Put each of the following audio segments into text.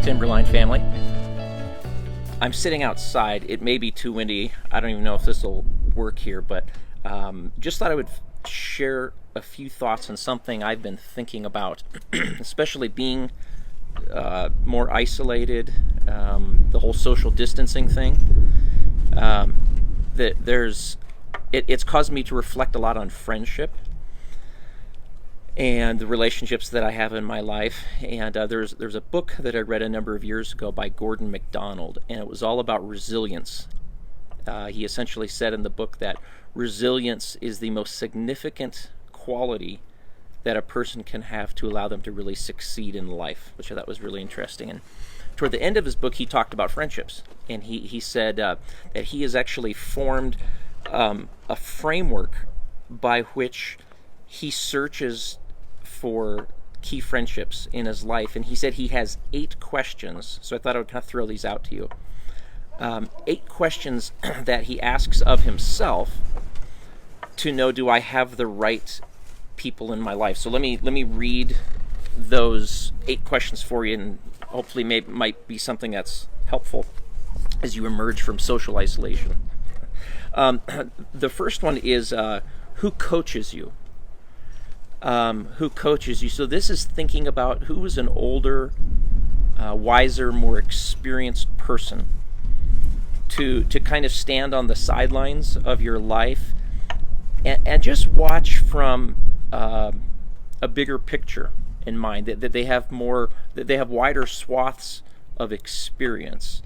Timberline family. I'm sitting outside. It may be too windy. I don't even know if this will work here, but just thought I would share a few thoughts on something I've been thinking about, especially being more isolated, the whole social distancing thing. It's caused me to reflect a lot on friendship and the relationships that I have in my life. And there's a book that I read a number of years ago by Gordon MacDonald, and it was all about resilience. He essentially said in the book that resilience is the most significant quality that a person can have to allow them to really succeed in life, which I thought was really interesting. And toward the end of his book, he talked about friendships, and he said that he has actually formed a framework by which he searches for key friendships in his life. And he said he has 8 questions, so I thought I would kind of throw these out to you. 8 questions that he asks of himself to know, do I have the right people in my life? So let me read those 8 questions for you, and hopefully might be something that's helpful as you emerge from social isolation. The first one is who coaches you? Who coaches you? So this is thinking about who is an older, wiser, more experienced person to kind of stand on the sidelines of your life and just watch from a bigger picture in mind, that they have wider swaths of experience.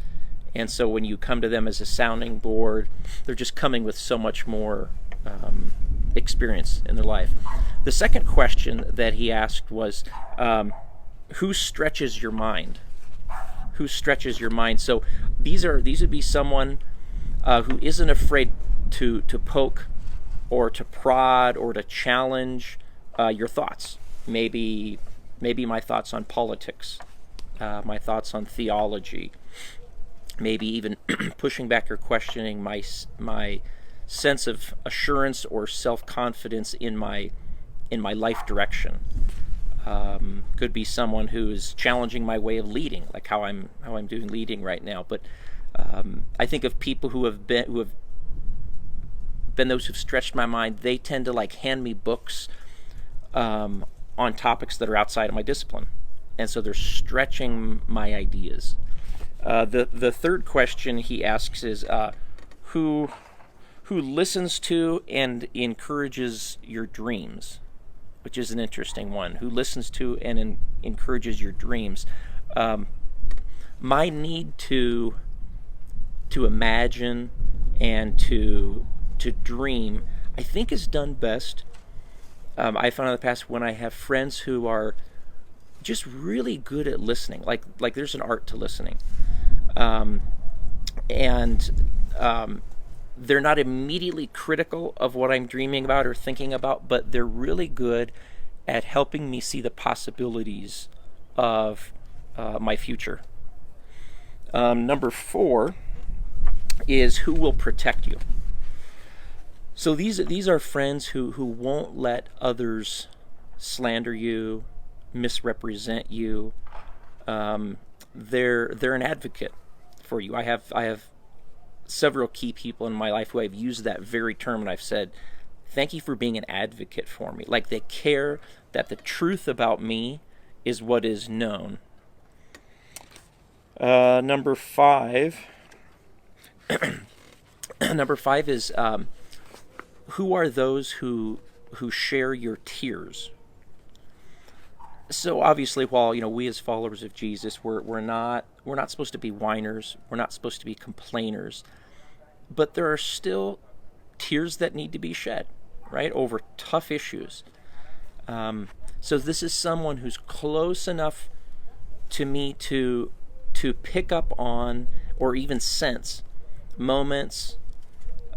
And so when you come to them as a sounding board, they're just coming with so much more experience in their life. The second question that he asked was, who stretches your mind? Who stretches your mind? So these would be someone who isn't afraid to poke or to prod or to challenge your thoughts. Maybe my thoughts on politics, my thoughts on theology, maybe even pushing back or questioning my sense of assurance or self-confidence in my life direction. Could be someone who is challenging my way of leading, like how I'm doing leading right now. But I think of people who have been those who've stretched my mind. They tend to hand me books on topics that are outside of my discipline, and so they're stretching my ideas. The third question he asks is who listens to and encourages your dreams, which is an interesting one. Who listens to and encourages your dreams? My need to imagine and to dream, I think, is done best. I found in the past when I have friends who are just really good at listening, like there's an art to listening, and they're not immediately critical of what I'm dreaming about or thinking about, but they're really good at helping me see the possibilities of my future. Number 4 is who will protect you. So these are friends who won't let others slander you, misrepresent you. They're an advocate for you. I have several key people in my life who I've used that very term, and I've said, thank you for being an advocate for me. Like, they care that the truth about me is what is known. Number 5 is who are those who share your tears? So obviously, while we as followers of Jesus, we're not supposed to be whiners, we're not supposed to be complainers, but there are still tears that need to be shed, right, over tough issues. So this is someone who's close enough to me to pick up on or even sense moments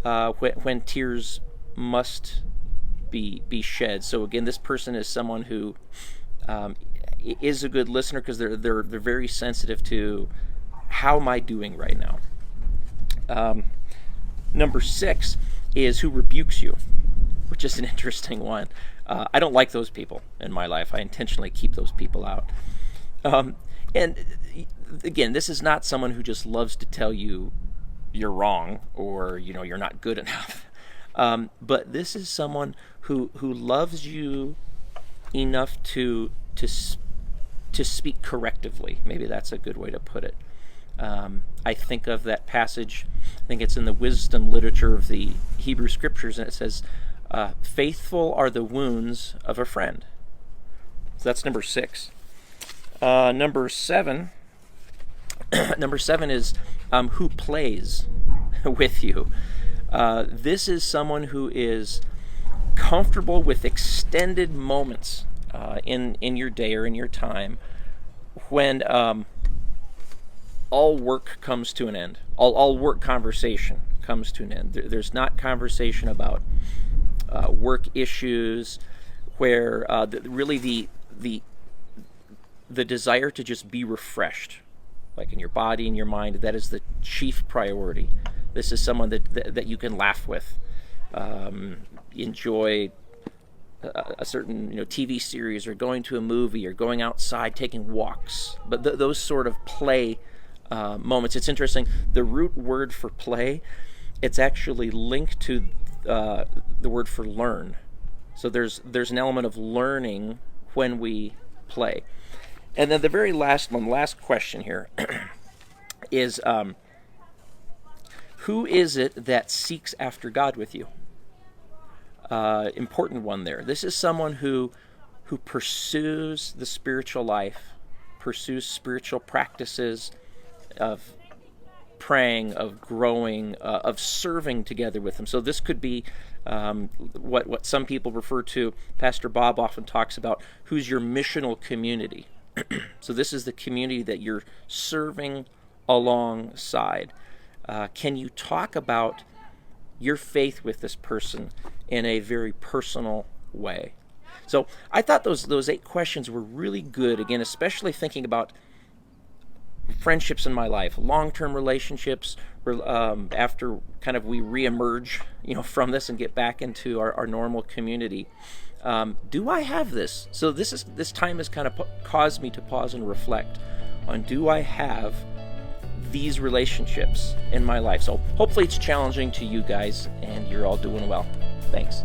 when tears must be shed. So again, this person is someone who is a good listener because they're very sensitive to how am I doing right now. Number 6 is who rebukes you, which is an interesting one. I don't like those people in my life. I intentionally keep those people out. And again, this is not someone who just loves to tell you you're wrong or you're not good enough. But this is someone who loves you enough to speak correctively. Maybe that's a good way to put it. I think of that passage. I think it's in the wisdom literature of the Hebrew Scriptures, and it says, "Faithful are the wounds of a friend." So that's number 6. Number 7. Number 7 is who plays with you. This is someone who is comfortable with extended moments in your day or in your time when all work comes to an end. All work conversation comes to an end. There's not conversation about work issues where really the desire to just be refreshed, like in your body and your mind, that is the chief priority. This is someone that you can laugh with, enjoy a certain TV series, or going to a movie, or going outside, taking walks. But those sort of play moments. It's interesting. The root word for play, it's actually linked to the word for learn. So there's an element of learning when we play. And then the very last one, last question here, is who is it that seeks after God with you? Important one there. This is someone who pursues the spiritual life, pursues spiritual practices of praying, of growing, of serving together with them. So this could be what some people refer to. Pastor Bob often talks about who's your missional community. So this is the community that you're serving alongside. Can you talk about your faith with this person in a very personal way? So I thought those 8 questions were really good. Again, especially thinking about friendships in my life, long-term relationships, after kind of we reemerge, from this and get back into our normal community. Do I have this? So this time has kind of caused me to pause and reflect on, do I have these relationships in my life? So hopefully it's challenging to you guys, and you're all doing well. Thanks.